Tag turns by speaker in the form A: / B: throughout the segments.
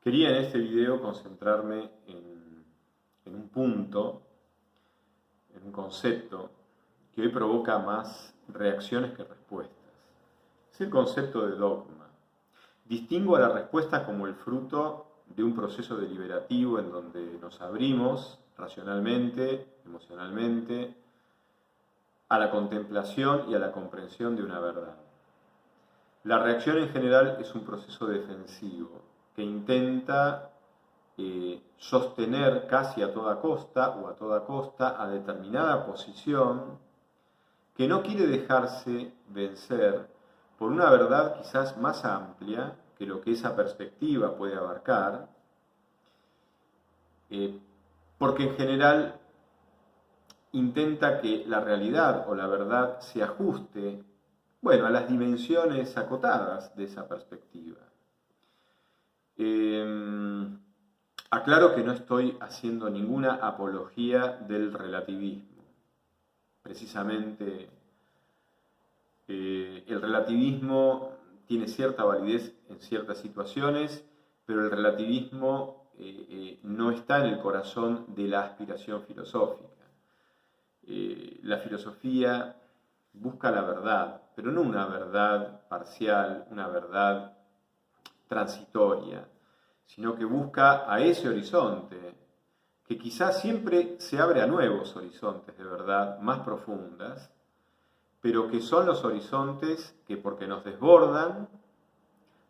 A: Quería en este video concentrarme en un punto, en un concepto que hoy provoca más reacciones que respuestas. Es el concepto de dogma. Distingo a la respuesta como el fruto de un proceso deliberativo en donde nos abrimos racionalmente, emocionalmente, a la contemplación y a la comprensión de una verdad. La reacción en general es un proceso defensivo que intenta sostener casi a toda costa o a toda costa a determinada posición que no quiere dejarse vencer por una verdad quizás más amplia que lo que esa perspectiva puede abarcar, porque en general intenta que la realidad o la verdad se ajuste, bueno, a las dimensiones acotadas de esa perspectiva. Aclaro que no estoy haciendo ninguna apología del relativismo. Precisamente el relativismo tiene cierta validez en ciertas situaciones, pero el relativismo no está en el corazón de la aspiración filosófica. La filosofía busca la verdad, pero no una verdad parcial, una verdad transitoria, sino que busca a ese horizonte, que quizás siempre se abre a nuevos horizontes de verdad más profundas, pero que son los horizontes que, porque nos desbordan,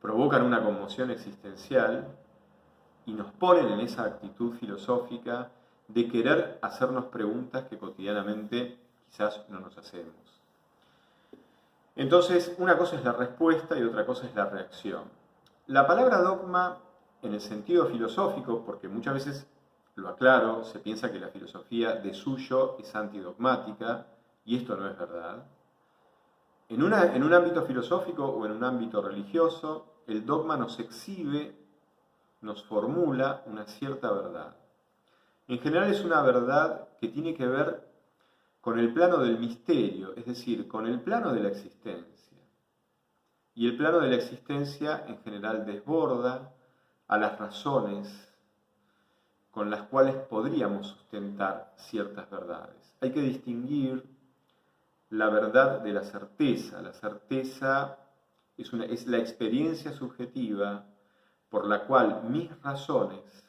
A: provocan una conmoción existencial y nos ponen en esa actitud filosófica de querer hacernos preguntas que cotidianamente quizás no nos hacemos. Entonces, una cosa es la respuesta y otra cosa es la reacción. La palabra dogma, en el sentido filosófico, porque muchas veces, lo aclaro, se piensa que la filosofía de suyo es antidogmática, y esto no es verdad. En un ámbito filosófico o en un ámbito religioso, el dogma nos exhibe, nos formula una cierta verdad. En general es una verdad que tiene que ver con el plano del misterio, es decir, con el plano de la existencia. Y el plano de la existencia en general desborda a las razones con las cuales podríamos sustentar ciertas verdades. Hay que distinguir la verdad de la certeza. La certeza es la experiencia subjetiva por la cual mis razones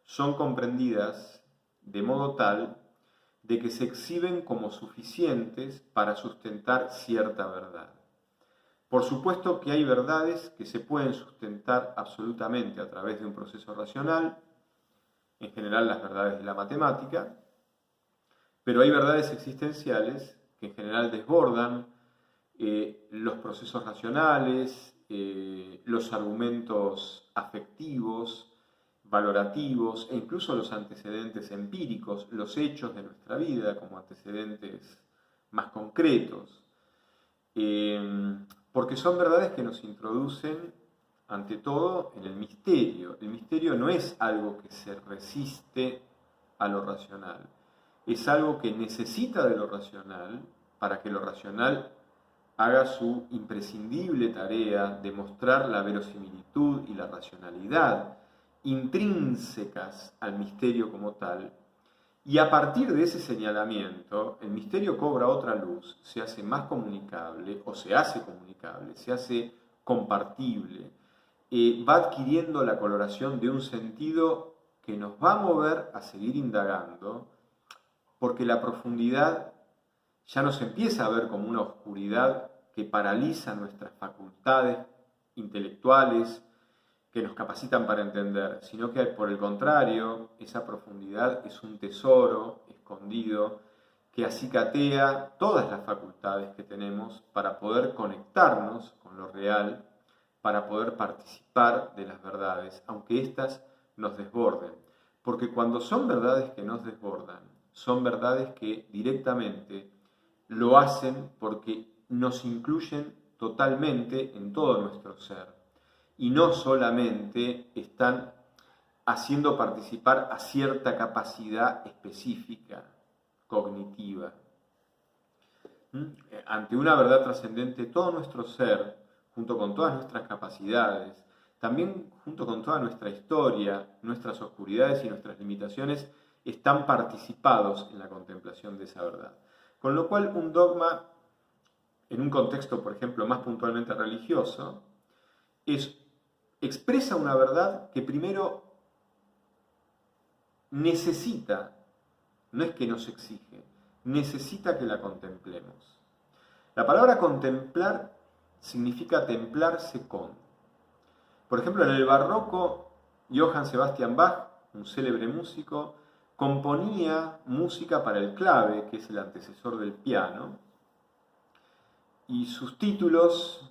A: son comprendidas de modo tal de que se exhiben como suficientes para sustentar cierta verdad. Por supuesto que hay verdades que se pueden sustentar absolutamente a través de un proceso racional, en general las verdades de la matemática, pero hay verdades existenciales que en general desbordan los procesos racionales, los argumentos afectivos, valorativos e incluso los antecedentes empíricos, los hechos de nuestra vida como antecedentes más concretos, porque son verdades que nos introducen ante todo en el misterio. El misterio no es algo que se resiste a lo racional, es algo que necesita de lo racional para que lo racional haga su imprescindible tarea de mostrar la verosimilitud y la racionalidad intrínsecas al misterio como tal, y a partir de ese señalamiento, el misterio cobra otra luz, se hace más comunicable, o se hace comunicable, se hace compartible, va adquiriendo la coloración de un sentido que nos va a mover a seguir indagando, porque la profundidad ya no se empieza a ver como una oscuridad que paraliza nuestras facultades intelectuales, que nos capacitan para entender, sino que por el contrario, esa profundidad es un tesoro escondido que acicatea todas las facultades que tenemos para poder conectarnos con lo real, para poder participar de las verdades, aunque éstas nos desborden. Porque cuando son verdades que nos desbordan, son verdades que directamente lo hacen porque nos incluyen totalmente en todo nuestro ser. Y no solamente están haciendo participar a cierta capacidad específica, cognitiva. Ante una verdad trascendente, todo nuestro ser, junto con todas nuestras capacidades, también junto con toda nuestra historia, nuestras oscuridades y nuestras limitaciones, están participados en la contemplación de esa verdad. Con lo cual, un dogma, en un contexto, por ejemplo, más puntualmente religioso, expresa una verdad que primero necesita, no es que nos exige, necesita que la contemplemos. La palabra contemplar significa templarse con. Por ejemplo, en el barroco, Johann Sebastian Bach, un célebre músico, componía música para el clave, que es el antecesor del piano, y sus títulos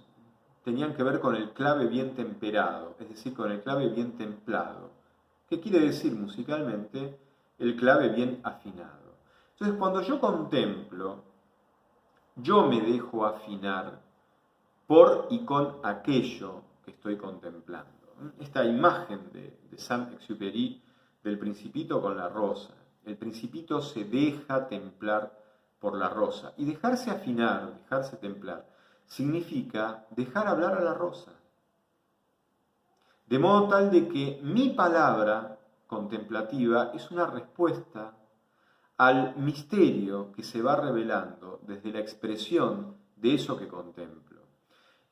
A: tenían que ver con el clave bien temperado, es decir, con el clave bien templado. ¿Qué quiere decir musicalmente? El clave bien afinado. Entonces, cuando yo contemplo, yo me dejo afinar por y con aquello que estoy contemplando. Esta imagen de Saint-Exupéry del Principito con la rosa. El Principito se deja templar por la rosa. Y dejarse afinar, dejarse templar, significa dejar hablar a la rosa. De modo tal de que mi palabra contemplativa es una respuesta al misterio que se va revelando desde la expresión de eso que contemplo.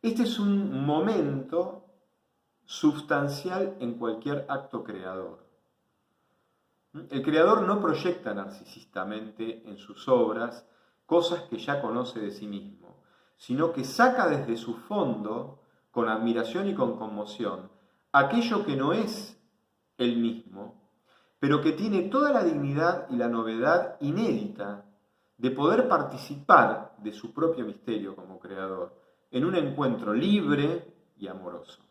A: Este es un momento substancial en cualquier acto creador. El creador no proyecta narcisistamente en sus obras cosas que ya conoce de sí mismo, sino que saca desde su fondo, con admiración y con conmoción, aquello que no es él mismo, pero que tiene toda la dignidad y la novedad inédita de poder participar de su propio misterio como creador, en un encuentro libre y amoroso.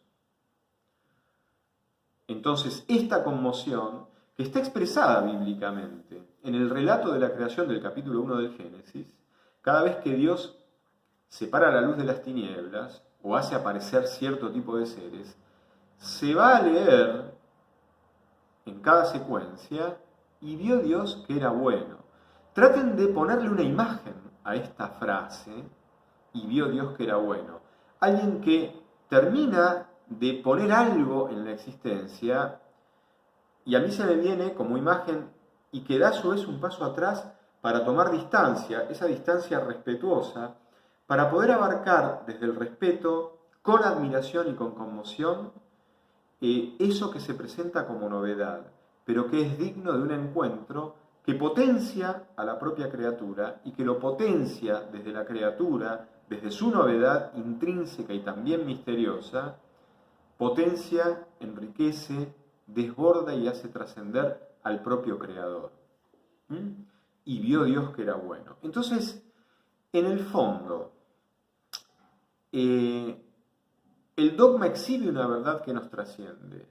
A: Entonces, esta conmoción, que está expresada bíblicamente en el relato de la creación del capítulo 1 del Génesis, cada vez que Dios separa la luz de las tinieblas o hace aparecer cierto tipo de seres, se va a leer en cada secuencia, y vio Dios que era bueno. Traten de ponerle una imagen a esta frase, y vio Dios que era bueno. Alguien que termina de poner algo en la existencia, y a mí se me viene como imagen, y que da a su vez un paso atrás para tomar distancia, esa distancia respetuosa, para poder abarcar desde el respeto, con admiración y con conmoción, eso que se presenta como novedad, pero que es digno de un encuentro que potencia a la propia criatura y que lo potencia desde la criatura, desde su novedad intrínseca y también misteriosa, potencia, enriquece, desborda y hace trascender al propio creador. Y vio Dios que era bueno. Entonces, en el fondo, el dogma exhibe una verdad que nos trasciende,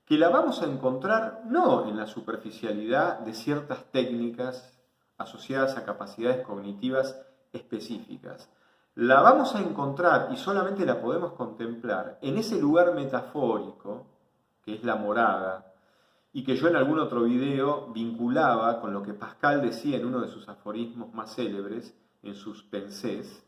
A: que la vamos a encontrar no en la superficialidad de ciertas técnicas asociadas a capacidades cognitivas específicas. La vamos a encontrar y solamente la podemos contemplar en ese lugar metafórico, que es la morada, y que yo en algún otro video vinculaba con lo que Pascal decía en uno de sus aforismos más célebres, en sus Pensées.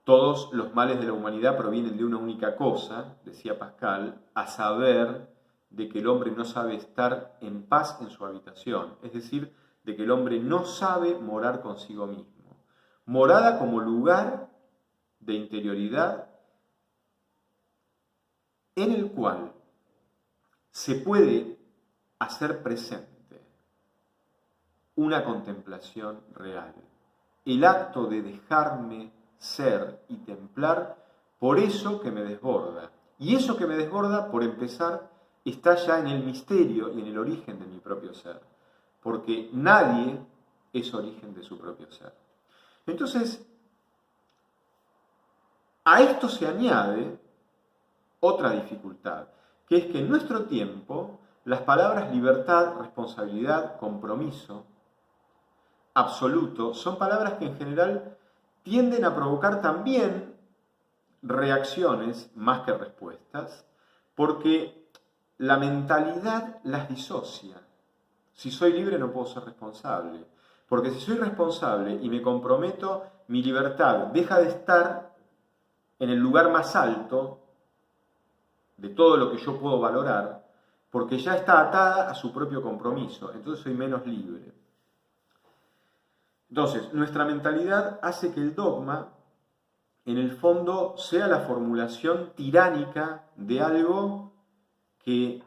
A: Todos los males de la humanidad provienen de una única cosa, decía Pascal, a saber de que el hombre no sabe estar en paz en su habitación, es decir, de que el hombre no sabe morar consigo mismo. Morada como lugar de interioridad en el cual se puede hacer presente una contemplación real, el acto de dejarme ser y templar por eso que me desborda. Y eso que me desborda, por empezar, está ya en el misterio y en el origen de mi propio ser, porque nadie es origen de su propio ser. Entonces, a esto se añade otra dificultad, que es que en nuestro tiempo las palabras libertad, responsabilidad, compromiso, absoluto, son palabras que en general tienden a provocar también reacciones más que respuestas, porque la mentalidad las disocia. Si soy libre no puedo ser responsable, porque si soy responsable y me comprometo, mi libertad deja de estar en el lugar más alto de todo lo que yo puedo valorar, porque ya está atada a su propio compromiso, entonces soy menos libre. Entonces, nuestra mentalidad hace que el dogma, en el fondo, sea la formulación tiránica de algo que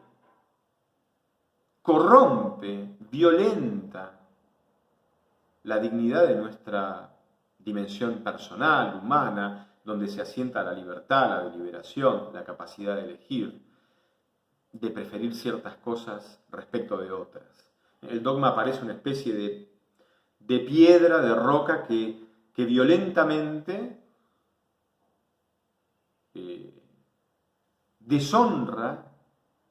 A: corrompe, violenta la dignidad de nuestra dimensión personal, humana, donde se asienta la libertad, la deliberación, la capacidad de elegir, de preferir ciertas cosas respecto de otras. El dogma parece una especie de piedra, de roca que violentamente deshonra,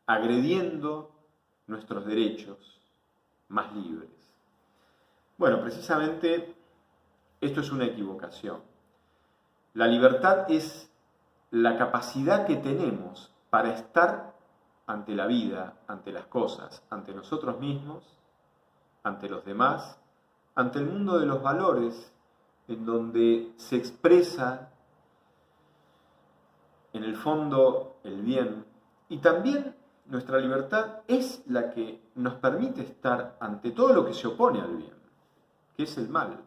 A: agrediendo nuestros derechos más libres. Bueno, precisamente esto es una equivocación. La libertad es la capacidad que tenemos para estar ante la vida, ante las cosas, ante nosotros mismos, ante los demás, ante el mundo de los valores, en donde se expresa en el fondo el bien, y también nuestra libertad es la que nos permite estar ante todo lo que se opone al bien, que es el mal.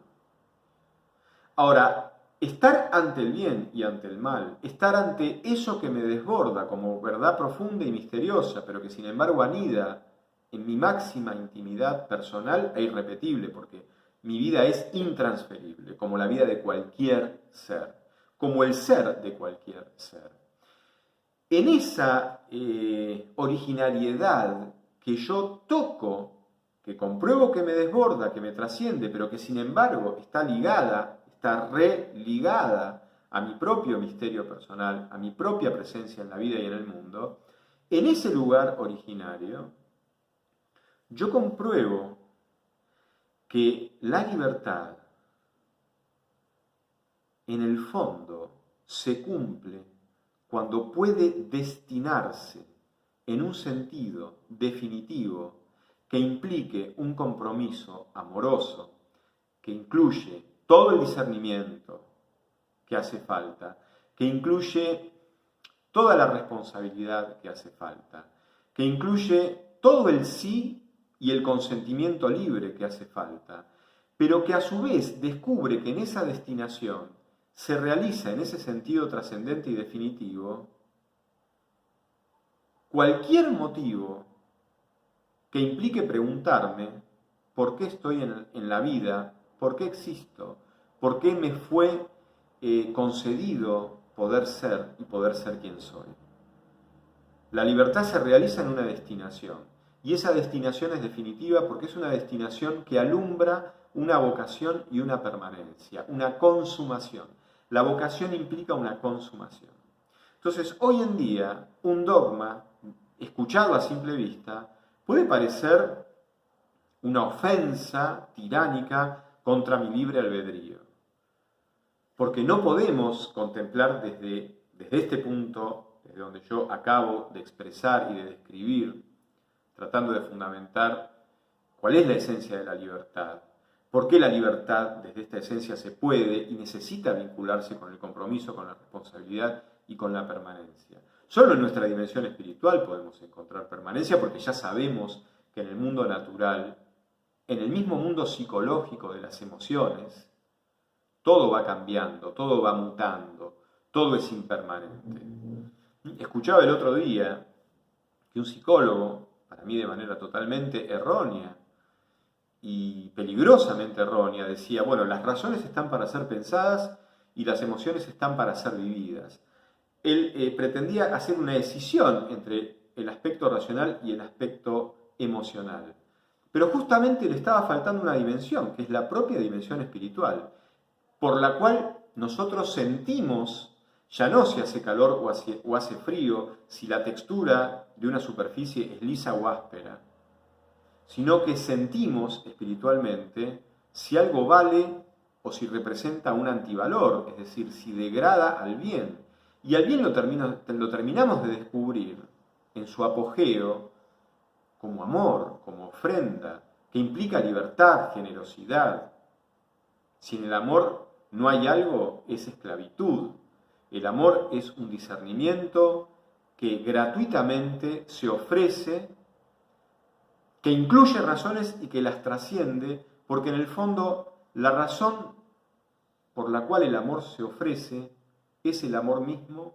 A: Ahora, estar ante el bien y ante el mal, estar ante eso que me desborda como verdad profunda y misteriosa, pero que sin embargo anida en mi máxima intimidad personal e irrepetible, porque mi vida es intransferible, como la vida de cualquier ser, como el ser de cualquier ser. En esa originariedad que yo toco, que compruebo que me desborda, que me trasciende, pero que sin embargo está ligada, está religada a mi propio misterio personal, a mi propia presencia en la vida y en el mundo, en ese lugar originario, yo compruebo que la libertad, en el fondo, se cumple cuando puede destinarse en un sentido definitivo que implique un compromiso amoroso, que incluye todo el discernimiento que hace falta, que incluye toda la responsabilidad que hace falta, que incluye todo el sí y el consentimiento libre que hace falta, pero que a su vez descubre que en esa destinación se realiza en ese sentido trascendente y definitivo cualquier motivo que implique preguntarme por qué estoy en la vida, por qué existo, por qué me fue concedido poder ser y poder ser quien soy. La libertad se realiza en una destinación y esa destinación es definitiva porque es una destinación que alumbra una vocación y una permanencia, una consumación. La vocación implica una consumación. Entonces, hoy en día, un dogma, escuchado a simple vista, puede parecer una ofensa tiránica contra mi libre albedrío. Porque no podemos contemplar desde este punto, desde donde yo acabo de expresar y de describir, tratando de fundamentar cuál es la esencia de la libertad, por qué la libertad desde esta esencia se puede y necesita vincularse con el compromiso, con la responsabilidad y con la permanencia. Solo en nuestra dimensión espiritual podemos encontrar permanencia porque ya sabemos que en el mundo natural, en el mismo mundo psicológico de las emociones, todo va cambiando, todo va mutando, todo es impermanente. Escuchaba el otro día que un psicólogo, para mí de manera totalmente errónea y peligrosamente errónea, decía, bueno, las razones están para ser pensadas y las emociones están para ser vividas. Él pretendía hacer una decisión entre el aspecto racional y el aspecto emocional. Pero justamente le estaba faltando una dimensión, que es la propia dimensión espiritual, por la cual nosotros sentimos, ya no si hace calor o hace frío, si la textura de una superficie es lisa o áspera, sino que sentimos espiritualmente si algo vale o si representa un antivalor, es decir, si degrada al bien. Y al bien lo terminamos de descubrir en su apogeo como amor, como ofrenda, que implica libertad, generosidad. Sin el amor no hay algo, es esclavitud. El amor es un discernimiento que gratuitamente se ofrece, que incluye razones y que las trasciende, porque en el fondo la razón por la cual el amor se ofrece es el amor mismo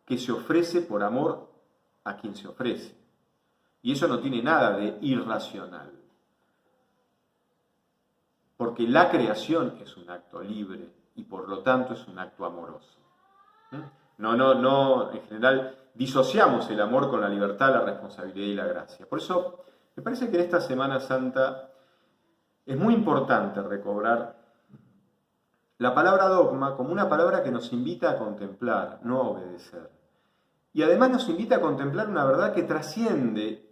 A: que se ofrece por amor a quien se ofrece. Y eso no tiene nada de irracional, porque la creación es un acto libre y por lo tanto es un acto amoroso. No, en general disociamos el amor con la libertad, la responsabilidad y la gracia. Por eso me parece que en esta Semana Santa es muy importante recobrar la palabra dogma como una palabra que nos invita a contemplar, no a obedecer. Y además nos invita a contemplar una verdad que trasciende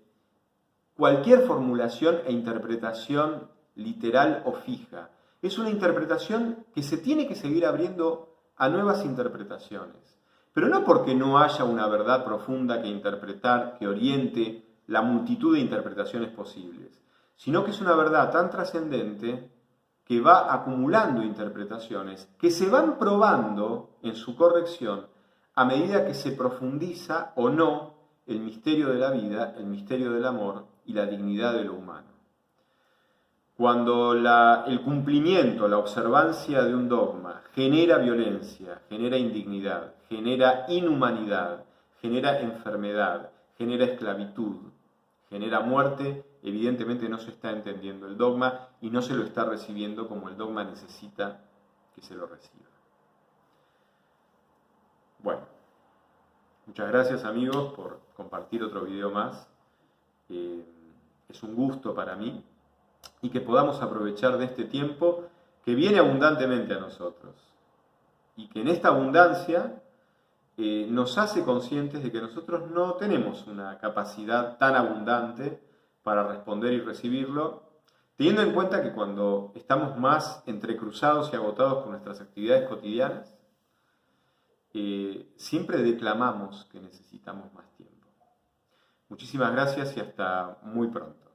A: cualquier formulación e interpretación literal o fija. Es una interpretación que se tiene que seguir abriendo a nuevas interpretaciones. Pero no porque no haya una verdad profunda que interpretar, que oriente la multitud de interpretaciones posibles, sino que es una verdad tan trascendente que va acumulando interpretaciones que se van probando en su corrección a medida que se profundiza o no el misterio de la vida, el misterio del amor y la dignidad de lo humano. Cuando el cumplimiento, la observancia de un dogma genera violencia, genera indignidad, genera inhumanidad, genera enfermedad, genera esclavitud, genera muerte, evidentemente no se está entendiendo el dogma y no se lo está recibiendo como el dogma necesita que se lo reciba. Bueno, muchas gracias amigos por compartir otro video más. Es un gusto para mí y que podamos aprovechar de este tiempo que viene abundantemente a nosotros y que en esta abundancia nos hace conscientes de que nosotros no tenemos una capacidad tan abundante para responder y recibirlo, teniendo en cuenta que cuando estamos más entrecruzados y agotados con nuestras actividades cotidianas, siempre declamamos que necesitamos más tiempo. Muchísimas gracias y hasta muy pronto.